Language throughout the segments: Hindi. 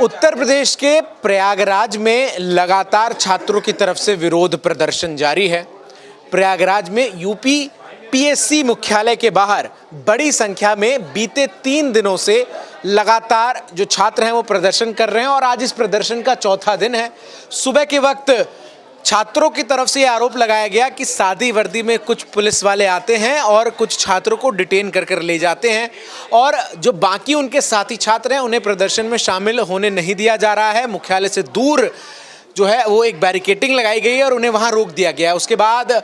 उत्तर प्रदेश के प्रयागराज में लगातार छात्रों की तरफ से विरोध प्रदर्शन जारी है। प्रयागराज में यूपी पीएससी मुख्यालय के बाहर बड़ी संख्या में बीते 3 दिनों से लगातार जो छात्र हैं वो प्रदर्शन कर रहे हैं और आज इस प्रदर्शन का चौथा दिन है। सुबह के वक्त छात्रों की तरफ से ये आरोप लगाया गया कि सादी वर्दी में कुछ पुलिस वाले आते हैं और कुछ छात्रों को डिटेन कर ले जाते हैं और जो बाकी उनके साथी छात्र हैं उन्हें प्रदर्शन में शामिल होने नहीं दिया जा रहा है। मुख्यालय से दूर जो है वो एक बैरिकेडिंग लगाई गई है और उन्हें वहाँ रोक दिया गया है। उसके बाद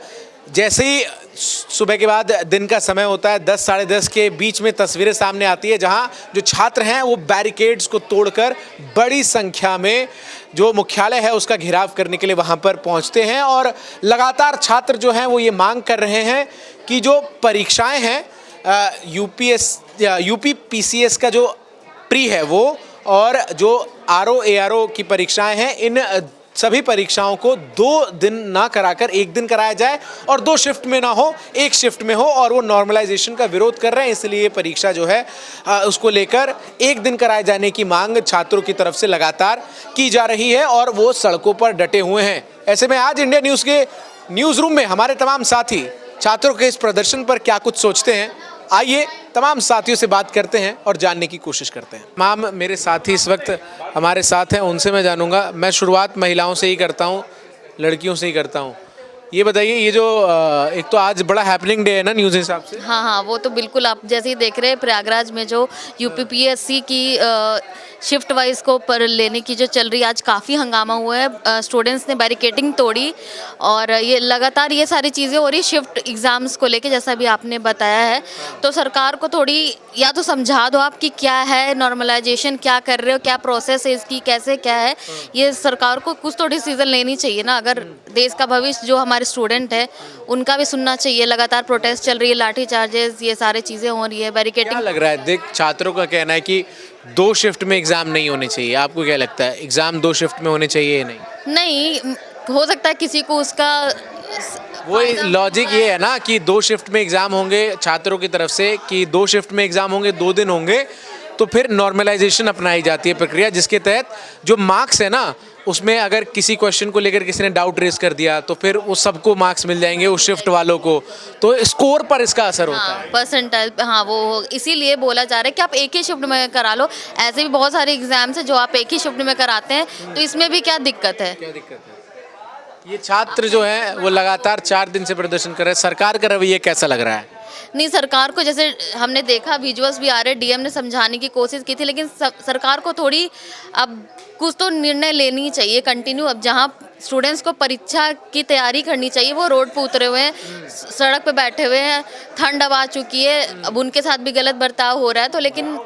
जैसे ही सुबह के बाद दिन का समय होता है 10 साढ़े 10 के बीच में तस्वीरें सामने आती है जहां जो छात्र हैं वो बैरिकेड्स को तोड़कर बड़ी संख्या में जो मुख्यालय है उसका घेराव करने के लिए वहां पर पहुंचते हैं और लगातार छात्र जो हैं वो ये मांग कर रहे हैं कि जो परीक्षाएं हैं यूपी पीसीएस का जो प्री है वो और जो आरओ एआरओ की परीक्षाएं हैं इन सभी परीक्षाओं को 2 दिन ना कराकर 1 दिन कराया जाए और 2 शिफ्ट में ना हो, 1 शिफ्ट में हो और वो नॉर्मलाइजेशन का विरोध कर रहे हैं। इसलिए परीक्षा जो है उसको लेकर 1 दिन कराए जाने की मांग छात्रों की तरफ से लगातार की जा रही है और वो सड़कों पर डटे हुए हैं। ऐसे में आज इंडिया न्यूज़ के न्यूज़ रूम में हमारे तमाम साथी छात्रों के इस प्रदर्शन पर क्या कुछ सोचते हैं, आइए तमाम साथियों से बात करते हैं और जानने की कोशिश करते हैं। तमाम मेरे साथी इस वक्त हमारे साथ हैं, उनसे मैं जानूंगा। मैं शुरुआत महिलाओं से ही करता हूं, लड़कियों से ही करता हूं। ये बताइए, ये जो एक तो आज बड़ा हैपनिंग डे है ना न्यूज़ हिसाब से। हाँ, वो तो बिल्कुल आप जैसे ही देख रहे हैं प्रयागराज में जो यूपीपीएससी की शिफ्ट वाइज को पर लेने की जो चल रही है, आज काफ़ी हंगामा हुआ है। स्टूडेंट्स ने बैरिकेडिंग तोड़ी और ये लगातार ये सारी चीज़ें हो रही शिफ्ट एग्ज़ाम्स को लेके, जैसा भी आपने बताया है। तो सरकार को थोड़ी या तो समझा दो आप कि क्या है नॉर्मलाइजेशन, क्या कर रहे हो, क्या प्रोसेस है इसकी, कैसे क्या है। ये सरकार को कुछ तो डिसीजन लेनी चाहिए ना। अगर देश का भविष्य जो हमारे स्टूडेंट है उनका भी सुनना चाहिए। लगातार प्रोटेस्ट चल रही है, लाठी चार्जेस, ये सारी चीज़ें हो रही है, बैरिकेडिंग। क्या लग रहा है, देख छात्रों का कहना है कि 2 शिफ्ट में एग्जाम नहीं होने चाहिए। आपको क्या लगता है, एग्जाम 2 शिफ्ट में होने चाहिए या नहीं? नहीं, हो सकता है किसी को उसका वो लॉजिक ये है ना कि 2 शिफ्ट में एग्जाम होंगे छात्रों की तरफ से, कि 2 शिफ्ट में एग्जाम होंगे, 2 दिन होंगे, तो फिर नॉर्मलाइजेशन अपनाई जाती है प्रक्रिया, जिसके तहत जो मार्क्स है ना उसमें अगर किसी क्वेश्चन को लेकर किसी ने डाउट रेज कर दिया तो फिर वो सबको मार्क्स मिल जाएंगे, उस शिफ्ट वालों को, तो स्कोर पर इसका असर होता है। परसेंटाइल, हाँ, वो इसीलिए बोला जा रहा है कि आप एक ही शिफ्ट में करा लो। ऐसे भी बहुत सारे एग्जाम्स हैं जो आप एक ही शिफ्ट में कराते हैं, तो इसमें भी क्या दिक्कत है? क्या दिक्कत है? ये छात्र जो है वो लगातार 4 दिन से प्रदर्शन कर रहे हैं। सरकार का रवैया कैसा लग रहा है? नहीं, सरकार को जैसे हमने देखा विजुअल्स भी आ रहे, डीएम ने समझाने की कोशिश की थी, लेकिन सरकार को थोड़ी अब कुछ तो निर्णय लेनी चाहिए कंटिन्यू। अब जहाँ स्टूडेंट्स को परीक्षा की तैयारी करनी चाहिए वो रोड पे उतरे हुए हैं, सड़क पे बैठे हुए हैं, ठंड अब आ चुकी है, अब उनके साथ भी गलत बर्ताव हो रहा है। तो लेकिन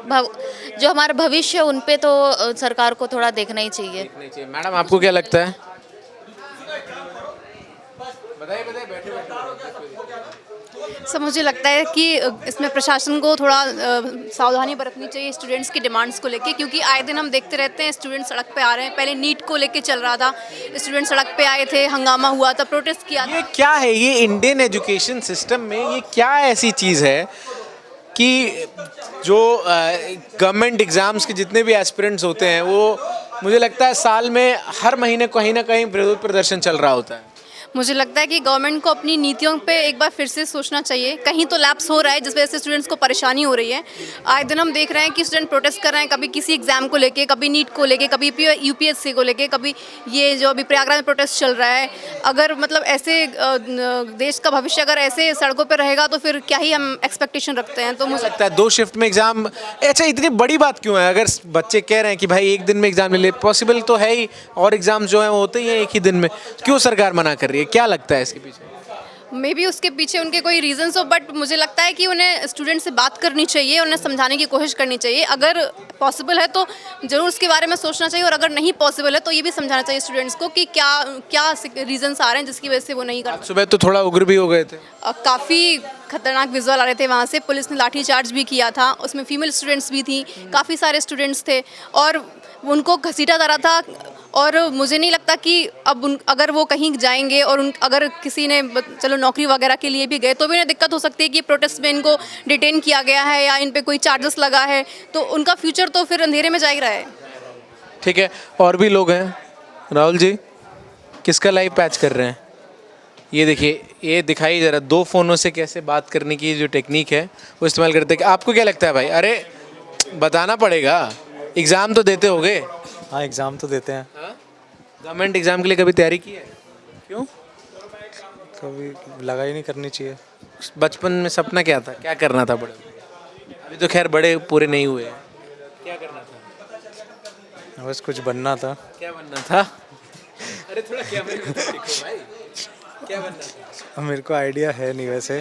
जो हमारा भविष्य है उन पे तो सरकार को थोड़ा देखना ही चाहिए। मैडम, आपको क्या लगता है? बताइए, बैठे सर, मुझे लगता है कि इसमें प्रशासन को थोड़ा सावधानी बरतनी चाहिए स्टूडेंट्स की डिमांड्स को लेके, क्योंकि आए दिन हम देखते रहते हैं स्टूडेंट सड़क पे आ रहे हैं। पहले नीट को लेके चल रहा था, स्टूडेंट सड़क पे आए थे, हंगामा हुआ था, प्रोटेस्ट किया था। ये क्या है, ये इंडियन एजुकेशन सिस्टम में ये क्या ऐसी चीज़ है कि जो गवर्नमेंट एग्ज़ाम्स के जितने भी एस्पिरेंट्स होते हैं वो मुझे लगता है साल में हर महीने कहीं ना कहीं विरोध प्रदर्शन चल रहा होता है। मुझे लगता है कि गवर्नमेंट को अपनी नीतियों पे एक बार फिर से सोचना चाहिए। कहीं तो लैप्स हो रहा है जिस वजह से स्टूडेंट्स को परेशानी हो रही है। आए दिन हम देख रहे हैं कि स्टूडेंट प्रोटेस्ट कर रहे हैं, कभी किसी एग्जाम को लेके, कभी नीट को लेके, कभी यूपीएससी को लेके, कभी ये जो अभी प्रयागराज में प्रोटेस्ट चल रहा है। अगर मतलब ऐसे देश का भविष्य अगर ऐसे सड़कों पर रहेगा तो फिर क्या ही हम एक्सपेक्टेशन रखते हैं। तो मुझे लगता है 2 शिफ्ट में एग्जाम, अच्छा इतनी बड़ी बात क्यों है? अगर बच्चे कह रहे हैं कि भाई 1 दिन में एग्जाम ले ले, पॉसिबल तो है ही, और एग्जाम जो है वो होते ही हैं 1 ही दिन में, क्यों सरकार मना कर रही है? क्या लगता है इसके पीछे? मे बी उसके पीछे उनके कोई रीजंस हो, बट मुझे लगता है कि उन्हें स्टूडेंट से बात करनी चाहिए, उन्हें समझाने की कोशिश करनी चाहिए। अगर पॉसिबल है तो ज़रूर उसके बारे में सोचना चाहिए, और अगर नहीं पॉसिबल है तो ये भी समझाना चाहिए स्टूडेंट्स को कि क्या क्या रीजंस आ रहे हैं जिसकी वजह से वो नहीं कर। सुबह तो थोड़ा उग्र भी हो गए थे। काफ़ी खतरनाक विजुअल आ रहे थे वहाँ से। पुलिस ने लाठी चार्ज भी किया था, उसमें फीमेल स्टूडेंट्स भी थी, काफ़ी सारे स्टूडेंट्स थे और उनको घसीटा जा रहा था। और मुझे नहीं लगता कि अब अगर वो कहीं जाएंगे और अगर किसी ने चलो नौकरी वगैरह के लिए भी गए तो भी उन्हें दिक्कत हो सकती है कि प्रोटेस्ट में इनको डिटेन किया गया है या इन पे कोई चार्जेस लगा है, तो उनका फ्यूचर तो फिर अंधेरे में जा ही रहा है। ठीक है, और भी लोग हैं। राहुल जी, किसका लाइव पैच कर रहे हैं? ये देखिए, ये दिखाई ज़रा, 2 फ़ोनों से कैसे बात करने की जो टेक्निक है वो इस्तेमाल करते हैं। आपको क्या लगता है भाई? अरे बताना पड़ेगा, एग्ज़ाम तो देते होगे। हाँ, एग्ज़ाम तो देते हैं। गवर्नमेंट एग्ज़ाम के लिए कभी तैयारी की है? क्यों? कभी लगा ही नहीं करनी चाहिए। बचपन में सपना क्या था, क्या करना था बड़े? अभी तो खैर बड़े पूरे नहीं हुए हैं। क्या करना था? बस कुछ बनना था। क्या बनना था? अरे थोड़ा कैमरे में देखो भाई, क्या बनना था? मेरे को आइडिया है नहीं वैसे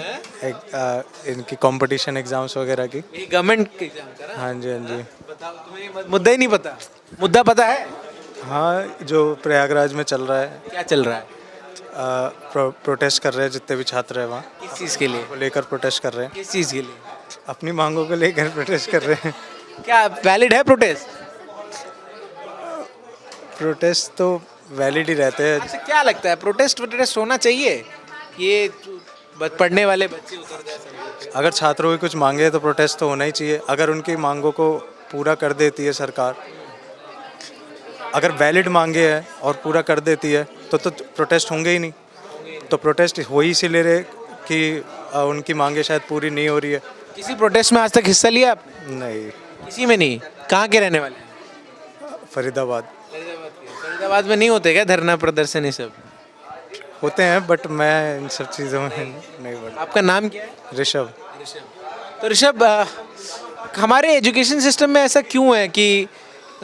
इनकी कंपटीशन एग्ज़ाम्स वगैरह की। ये गवर्नमेंट के एग्जाम का ना? हाँ जी, हाँ जी। बताओ, तुम्हें मुद्दा ही नहीं पता? मुद्दा पता है? हाँ, जो प्रयागराज में चल रहा है, क्या चल रहा है? प्रोटेस्ट कर रहे हैं जितने भी छात्र हैं वहाँ, किस चीज़ के लिए? को लेकर प्रोटेस्ट कर रहे हैं। किस चीज़ के लिए? अपनी मांगों को लेकर प्रोटेस्ट कर रहे हैं। क्या वैलिड है प्रोटेस्ट? प्रोटेस्ट तो वैलिड ही रहते हैं। आपसे क्या लगता है, प्रोटेस्ट होना चाहिए? ये पढ़ने वाले बच्चे उतर जाए सब। अगर छात्रों की कुछ मांगे हैं तो प्रोटेस्ट तो होना ही चाहिए। अगर उनकी मांगों को पूरा कर देती है सरकार, अगर वैलिड मांगे हैं और पूरा कर देती है तो प्रोटेस्ट होंगे ही नहीं। तो प्रोटेस्ट हो ही इसीलिए रहे कि उनकी मांगे शायद पूरी नहीं हो रही है। किसी प्रोटेस्ट में आज तक हिस्सा लिया आप? नहीं, किसी में नहीं? कहाँ के रहने वाले हैं? फरीदाबाद फरीदाबाद में नहीं होते क्या धरना प्रदर्शन ये सब? होते हैं, बट मैं इन सब चीज़ों में नहीं बढ़ा। आपका नाम क्या है? ऋषभ। तो ऋषभ, हमारे एजुकेशन सिस्टम में ऐसा क्यों है कि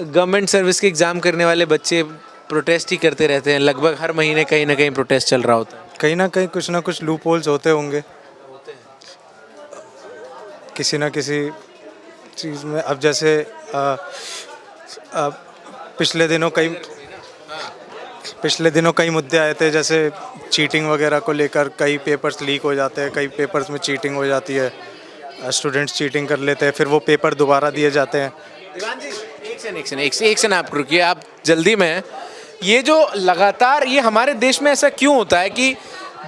गवर्नमेंट सर्विस के एग्ज़ाम करने वाले बच्चे प्रोटेस्ट ही करते रहते हैं? लगभग हर महीने कहीं ना कहीं प्रोटेस्ट चल रहा होता है। कहीं ना कुछ लूप होल्स होते होंगे किसी ना किसी चीज़ में। अब जैसे पिछले दिनों कई मुद्दे आए थे, जैसे चीटिंग वगैरह को लेकर। कई पेपर्स लीक हो जाते हैं, कई पेपर्स में चीटिंग हो जाती है, स्टूडेंट्स चीटिंग कर लेते हैं, फिर वो पेपर दोबारा दिए जाते हैं। दीवान जी, एक से आप रुकिए, आप जल्दी में हैं। ये जो लगातार, ये हमारे देश में ऐसा क्यों होता है कि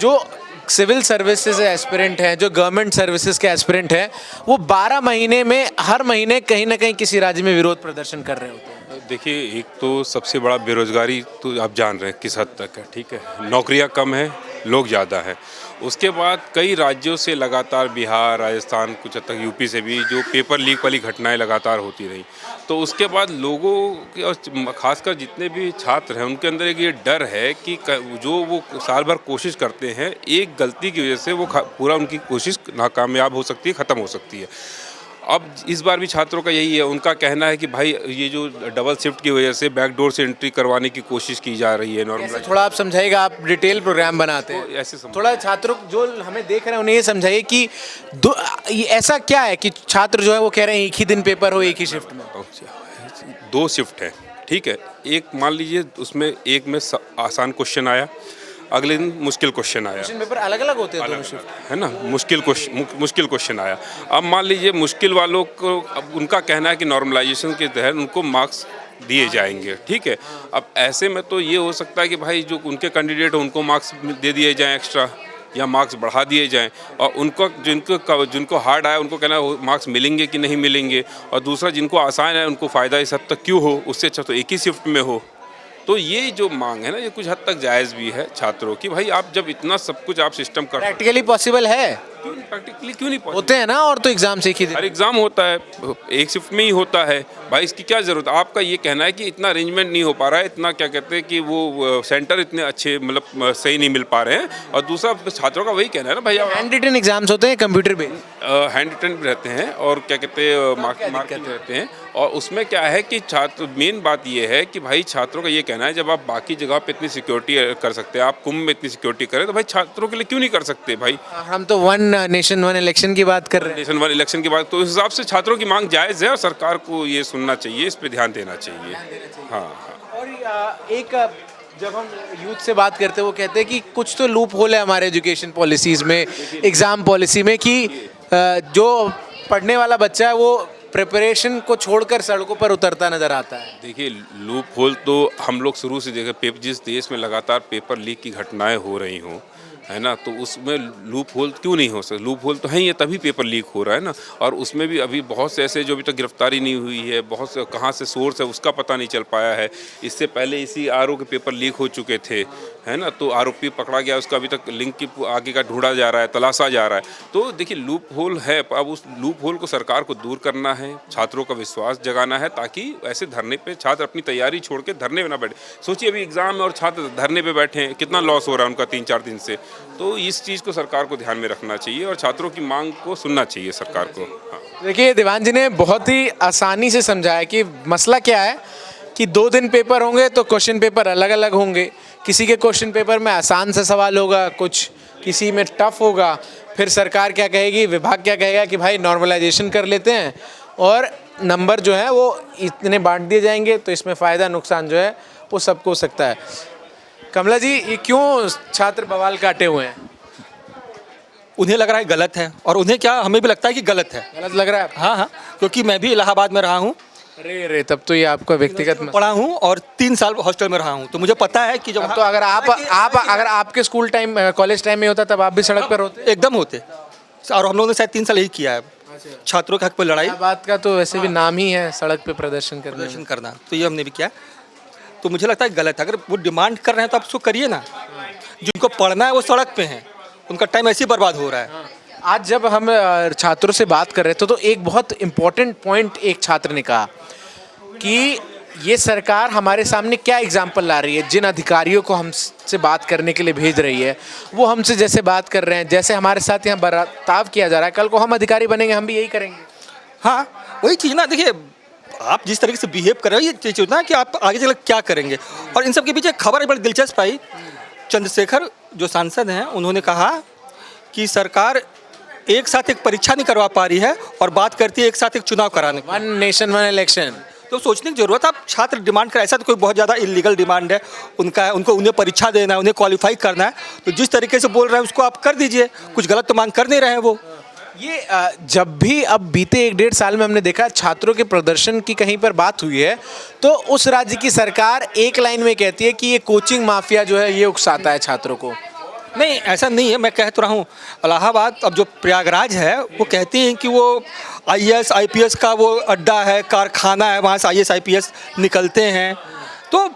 जो सिविल सर्विसेज एस्पिरेंट हैं, जो गवर्नमेंट सर्विसेज के एस्पिरेंट हैं, वो 12 महीने में हर महीने कहीं ना कहीं किसी राज्य में विरोध प्रदर्शन कर रहे होते हैं? देखिए, एक तो सबसे बड़ा बेरोजगारी तो आप जान रहे हैं किस हद तक है, ठीक है। नौकरियां कम है, लोग ज़्यादा है। उसके बाद कई राज्यों से लगातार, बिहार, राजस्थान, कुछ हद तक यूपी से भी जो पेपर लीक वाली घटनाएं लगातार होती रही। तो उसके बाद लोगों के, और खासकर जितने भी छात्र हैं, उनके अंदर एक ये डर है कि जो वो साल भर कोशिश करते हैं, एक गलती की वजह से वो पूरा उनकी कोशिश नाकामयाब हो सकती है, ख़त्म हो सकती है। अब इस बार भी छात्रों का यही है, उनका कहना है कि भाई ये जो डबल शिफ्ट की वजह से बैकडोर से एंट्री करवाने की कोशिश की जा रही है। नॉर्मल थोड़ा आप समझाइएगा, आप डिटेल प्रोग्राम बनाते हैं, ऐसे थोड़ा छात्रों जो हमें देख रहे हैं उन्हें ये समझाइए कि ये ऐसा क्या है कि छात्र जो है वो कह रहे हैं एक ही दिन पेपर हो, एक ही शिफ्ट में? 2 शिफ्ट है, ठीक है। एक मान लीजिए उसमें एक में आसान क्वेश्चन आया, अगले दिन मुश्किल क्वेश्चन आया। क्वेश्चन पेपर अलग अलग होते हैं दोनों शिफ्ट, है ना। मुश्किल क्वेश्चन आया। अब मान लीजिए मुश्किल वालों को, अब उनका कहना है कि नॉर्मलाइजेशन के तहत उनको मार्क्स दिए जाएंगे, ठीक है। अब ऐसे में तो ये हो सकता है कि भाई जो उनके कैंडिडेट हैं उनको मार्क्स दे दिए जाएं एक्स्ट्रा, या मार्क्स बढ़ा दिए जाएं, और उनको जिनको हार्ड आया उनको कहना है मार्क्स मिलेंगे कि नहीं मिलेंगे, और दूसरा जिनको आसान है उनको फ़ायदा इस हद तक क्यों हो, उससे अच्छा तो एक ही शिफ्ट में हो। तो ये जो मांग है ना, ये कुछ हद तक जायज़ भी है छात्रों की। भाई आप जब इतना सब कुछ आप सिस्टम कर, प्रैक्टिकली पॉसिबल है? प्रैक्टिकली क्यों नहीं possible? होते हैं ना, और तो एग्जाम से एक ही दिन। हर एग्ज़ाम होता है, एक शिफ्ट में ही होता है भाई, इसकी क्या ज़रूरत। आपका ये कहना है कि इतना अरेंजमेंट नहीं हो पा रहा है, इतना क्या कहते हैं कि वो सेंटर इतने अच्छे मतलब सही नहीं मिल पा रहे हैं, और दूसरा छात्रों का वही कहना है ना भाई। हैंड रिटन एग्जाम्स होते हैं, कंप्यूटर बेस्ड हैंड रिटन भी रहते हैं, और क्या कहते हैं मार्किंग रहते हैं। और उसमें क्या है कि छात्र, मेन बात ये है कि भाई छात्रों का ये कहना है, जब आप बाकी जगह पे इतनी सिक्योरिटी कर सकते हैं, आप कुंभ में इतनी सिक्योरिटी करें, तो भाई छात्रों के लिए क्यों नहीं कर सकते भाई। हम तो वन नेशन वन इलेक्शन की बात कर रहे हैं। नेशन वन इलेक्शन की बात, तो इस हिसाब से छात्रों की मांग जायज़ है, और सरकार को ये सुनना चाहिए, इस पर ध्यान देना चाहिए। हाँ। और एक जब हम यूथ से बात करते हैं, वो कहते हैं कि कुछ तो लूप होल है हमारे एजुकेशन पॉलिसीज़ में, एग्ज़ाम पॉलिसी में, कि जो पढ़ने वाला बच्चा है वो प्रिपरेशन को छोड़कर सड़कों पर उतरता नज़र आता है। देखिए, लूप होल तो हम लोग शुरू से देखे, जिस देश में लगातार पेपर लीक की घटनाएं हो रही हों, है ना, तो उसमें लूप होल क्यों नहीं हो सकता? लूप होल तो है ही है, तभी पेपर लीक हो रहा है ना। और उसमें भी अभी बहुत से ऐसे जो अभी तक गिरफ्तारी नहीं हुई है, बहुत से कहाँ से सोर्स है उसका पता नहीं चल पाया है। इससे पहले इसी आरओ के पेपर लीक हो चुके थे, है ना, तो आरोपी पकड़ा गया, उसका अभी तक लिंक की आगे का ढूंढा जा रहा है, तलाशा जा रहा है। तो देखिए लूप होल है, अब उस लूप होल को सरकार को दूर करना है, छात्रों का विश्वास जगाना है, ताकि ऐसे धरने पे छात्र अपनी तैयारी छोड़ के धरने में ना बैठे। सोचिए अभी एग्जाम में और छात्र धरने पे बैठे हैं, कितना लॉस हो रहा है उनका 3-4 दिन से। तो इस चीज़ को सरकार को ध्यान में रखना चाहिए और छात्रों की मांग को सुनना चाहिए सरकार को। हाँ। देखिए देवान जी ने बहुत ही आसानी से समझाया कि मसला क्या है कि 2 दिन पेपर होंगे तो क्वेश्चन पेपर अलग अलग होंगे। किसी के क्वेश्चन पेपर में आसान सा सवाल होगा, कुछ किसी में टफ होगा। फिर सरकार क्या कहेगी, विभाग क्या कहेगा कि भाई नॉर्मलाइजेशन कर लेते हैं और नंबर जो है वो इतने बांट दिए जाएंगे। तो इसमें फ़ायदा नुकसान जो है वो सबको हो सकता है। कमला जी, ये क्यों छात्र बवाल काटे हुए हैं? उन्हें लग रहा है गलत है, और उन्हें क्या, हमें भी लगता है कि गलत है। गलत लग रहा है? हाँ हाँ, क्योंकि मैं भी इलाहाबाद में रहा हूँ, अरे तब तो ये आपका व्यक्तिगत पढ़ा हूँ और 3 साल हॉस्टल में रहा हूँ, तो मुझे पता है कि जब तो अगर अगर आपके स्कूल टाइम कॉलेज टाइम में होता तब आप भी सड़क पर होते? एकदम होते। और हम लोगों ने शायद 3 साल यही किया है, छात्रों के हक पर लड़ाई, बात का तो वैसे भी नाम ही है सड़क पे प्रदर्शन करना, तो ये हमने भी किया। तो मुझे लगता है गलत है। अगर वो डिमांड कर रहे हैं तो आप उसको करिए ना। जिनको पढ़ना है वो सड़क पे हैं, उनका टाइम ऐसे ही बर्बाद हो रहा है। आज जब हम छात्रों से बात कर रहे थे तो एक बहुत इम्पोर्टेंट पॉइंट एक छात्र ने कहा कि ये सरकार हमारे सामने क्या एग्जाम्पल ला रही है। जिन अधिकारियों को हमसे बात करने के लिए भेज रही है वो हमसे जैसे बात कर रहे हैं, जैसे हमारे साथ यहाँ बर्ताव किया जा रहा है, कल को हम अधिकारी बनेंगे हम भी यही करेंगे। हाँ, वही चीज़ ना। देखिए आप जिस तरीके से बिहेव कर रहे हो, ये चीज़ ना कि आप आगे चल क्या करेंगे। और इन सब के पीछे खबर बड़ी दिलचस्प आई। चंद्रशेखर जो सांसद हैं, उन्होंने कहा कि सरकार एक साथ एक परीक्षा नहीं करवा पा रही है और बात करती है एक साथ एक चुनाव कराने की। 1 नेशन 1 इलेक्शन। तो सोचने की जरूरत है। आप छात्र डिमांड कर, ऐसा तो कोई बहुत ज़्यादा इलीगल डिमांड है उनका, उनको उन्हें परीक्षा देना है, उन्हें क्वालिफाई करना है, तो जिस तरीके से बोल रहे हैं उसको आप कर दीजिए। कुछ गलत तो मांग कर नहीं रहे हैं वो। ये जब भी अब बीते 1-1.5 साल में हमने देखा छात्रों के प्रदर्शन की कहीं पर बात हुई है तो उस राज्य की सरकार एक लाइन में कहती है कि ये कोचिंग माफिया जो है ये उकसाता है छात्रों को। नहीं, ऐसा नहीं है। मैं कह तो रहा हूँ, इलाहाबाद अब जो प्रयागराज है वो कहते हैं कि वो IAS IPS का वो अड्डा है, कारखाना है, वहाँ से IAS IPS निकलते हैं। तो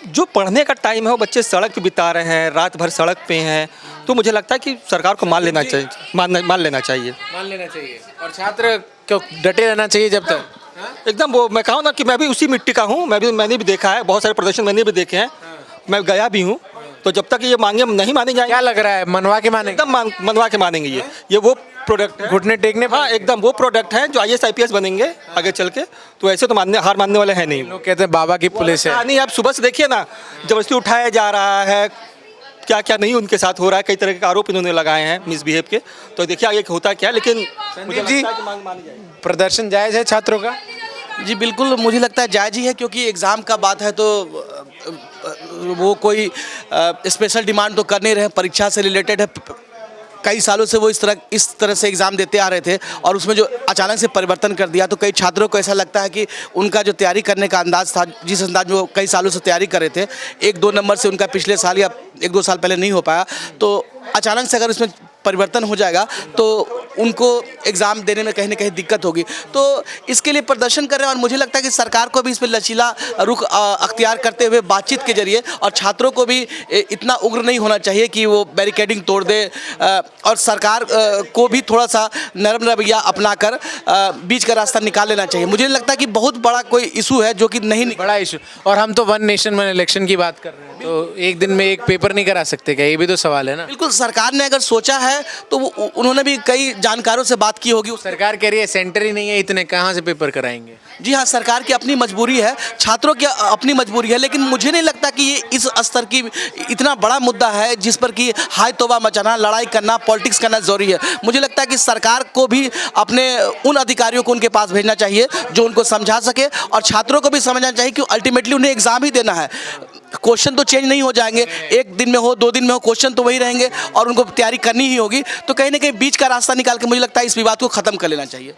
जो पढ़ने का टाइम है वो बच्चे सड़क पे बिता रहे हैं, रात भर सड़क पे हैं। तो मुझे लगता है कि सरकार को मान लेना चाहिए। मान लेना चाहिए और छात्र क्यों डटे रहना चाहिए जब तक। एकदम। वो मैं कहूँ ना कि मैं भी उसी मिट्टी का हूँ, मैंने भी देखा है, बहुत सारे प्रदर्शन मैंने भी देखे हैं, मैं गया भी हूँ। तो जब तक ये मांगे नहीं माने जाएंगे। क्या लग रहा है, मनवा के मानेंगे? एकदम मनवा के मानेंगे। ये वो प्रोडक्ट है, घुटने टेकने। हाँ एकदम वो प्रोडक्ट है जो IAS IPS बनेंगे आगे चल के। तो ऐसे तो हार मानने वाले हैं नहीं। लोग कहते हैं बाबा की पुलिस है। नहीं, आप सुबह से देखिए ना, जबरदस्ती उठाया जा रहा है, क्या क्या नहीं उनके साथ हो रहा है। कई तरह के आरोप इन्होंने लगाए हैं मिसबिहेव के। तो देखिए आगे होता क्या है। लेकिन मुझे जी, लगता है कि मांग मानी जाएगी। प्रदर्शन जायज़ है छात्रों का? जी बिल्कुल, मुझे लगता है जायज़ ही है, क्योंकि एग्ज़ाम का बात है तो वो कोई स्पेशल डिमांड तो कर नहीं रहे, परीक्षा से रिलेटेड है। कई सालों से वो इस तरह से एग्ज़ाम देते आ रहे थे और उसमें जो अचानक से परिवर्तन कर दिया तो कई छात्रों को ऐसा लगता है कि उनका जो तैयारी करने का अंदाज़ था, जिस अंदाज में वो कई सालों से तैयारी कर रहे थे, 1-2 नंबर से उनका पिछले साल या 1-2 साल पहले नहीं हो पाया, तो अचानक से अगर उसमें परिवर्तन हो जाएगा तो उनको एग्ज़ाम देने में कहीं ना कहीं दिक्कत होगी। तो इसके लिए प्रदर्शन कर रहे हैं और मुझे लगता है कि सरकार को भी इस पर लचीला रुख अख्तियार करते हुए बातचीत के जरिए, और छात्रों को भी इतना उग्र नहीं होना चाहिए कि वो बैरिकेडिंग तोड़ दे, और सरकार को भी थोड़ा सा नरम रवैया अपनाकर बीच का रास्ता निकाल लेना चाहिए। मुझे लगता है कि बहुत बड़ा कोई इशू है जो कि नहीं बड़ा इशू। और हम तो 1 नेशन 1 इलेक्शन की बात कर रहे हैं, तो एक दिन में एक पेपर नहीं करा सकते क्या? ये भी तो सवाल है ना। बिल्कुल, सरकार ने अगर सोचा है तो उन्होंने भी कई जानकारों से बात की होगी। सरकार कह रही है सेंटर ही नहीं है, इतने कहाँ से पेपर कराएंगे? जी हाँ, सरकार की अपनी मजबूरी है, छात्रों की अपनी मजबूरी है, लेकिन मुझे नहीं लगता कि ये इस स्तर की इतना बड़ा मुद्दा है जिस पर कि हाय तौबा मचाना, लड़ाई करना, पॉलिटिक्स करना ज़रूरी है। मुझे लगता है कि सरकार को भी अपने उन अधिकारियों को उनके पास भेजना चाहिए जो उनको समझा सके, और छात्रों को भी समझना चाहिए कि अल्टीमेटली उन्हें एग्ज़ाम ही देना है। क्वेश्चन तो चेंज नहीं हो जाएंगे, 1 दिन में हो 2 दिन में हो, क्वेश्चन तो वही रहेंगे और उनको तैयारी करनी ही होगी। तो कहीं ना कहीं बीच का रास्ता निकाल के मुझे लगता है इस विवाद को ख़त्म कर लेना चाहिए।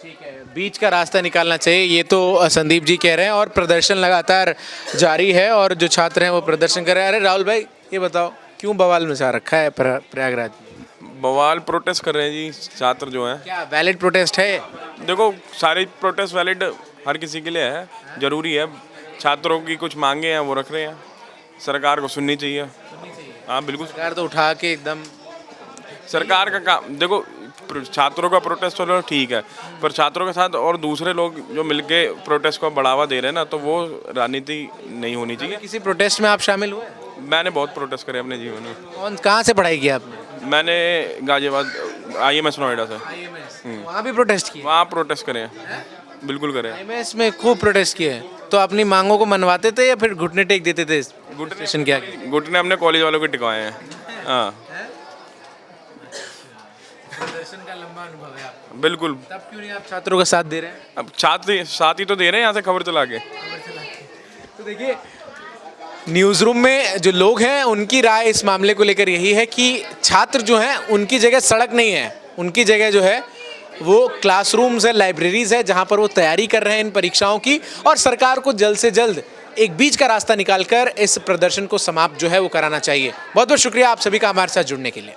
बीच का रास्ता निकालना चाहिए, ये तो संदीप जी कह रहे हैं। और प्रदर्शन लगातार जारी है और जो छात्र हैं वो प्रदर्शन कर रहे हैं। अरे राहुल भाई, ये बताओ क्यों बवाल मचा रखा है प्रयागराज में? बवाल प्रोटेस्ट कर रहे हैं जी छात्र जो हैं। क्या वैलिड प्रोटेस्ट है? देखो सारे प्रोटेस्ट वैलिड हर किसी के लिए है, ज़रूरी है। छात्रों की कुछ मांगे हैं वो रख रहे हैं, सरकार को सुननी चाहिए। हाँ बिल्कुल, सरकार तो उठा के एकदम सरकार का काम देखो, छात्रों का प्रोटेस्ट चलो ठीक है, पर छात्रों के साथ और दूसरे लोग जो मिलके प्रोटेस्ट को बढ़ावा दे रहे हैं ना, तो वो राजनीति नहीं होनी चाहिए। किसी प्रोटेस्ट में आप शामिल हुए? मैंने बहुत प्रोटेस्ट करे अपने जीवन में। कहाँ से पढ़ाई की आपने? मैंने गाजियाबाद IMS नोएडा से वहाँ भी प्रोटेस्ट किए? वहाँ प्रोटेस्ट करे हैं, बिल्कुल करे हैं। IMS में खूब प्रोटेस्ट किए हैं। तो अपनी मांगों को मनवाते थे या फिर घुटने टेक देते थे स्टेशन के आगे? घुटने हमने कॉलेज वालों के टिकवाए हैं। हाँ प्रदर्शन का लंबा अनुभव है आपका। बिल्कुल। तब क्यों नहीं आप छात्रों का साथ दे रहे हैं? अब छात्र साथ ही तो दे रहे हैं यहाँ से खबर चला के। तो देखिए, न्यूज़ रूम में जो लोग हैं उनकी राय इस मामले को लेकर यही है कि छात्र जो हैं उनकी जगह सड़क नहीं है, उनकी जगह जो है वो क्लासरूम्स है, लाइब्रेरीज है, जहां पर वो तैयारी कर रहे हैं इन परीक्षाओं की। और सरकार को जल्द से जल्द एक बीच का रास्ता निकालकर इस प्रदर्शन को समाप्त जो है वो कराना चाहिए। बहुत बहुत शुक्रिया आप सभी का हमारे साथ जुड़ने के लिए।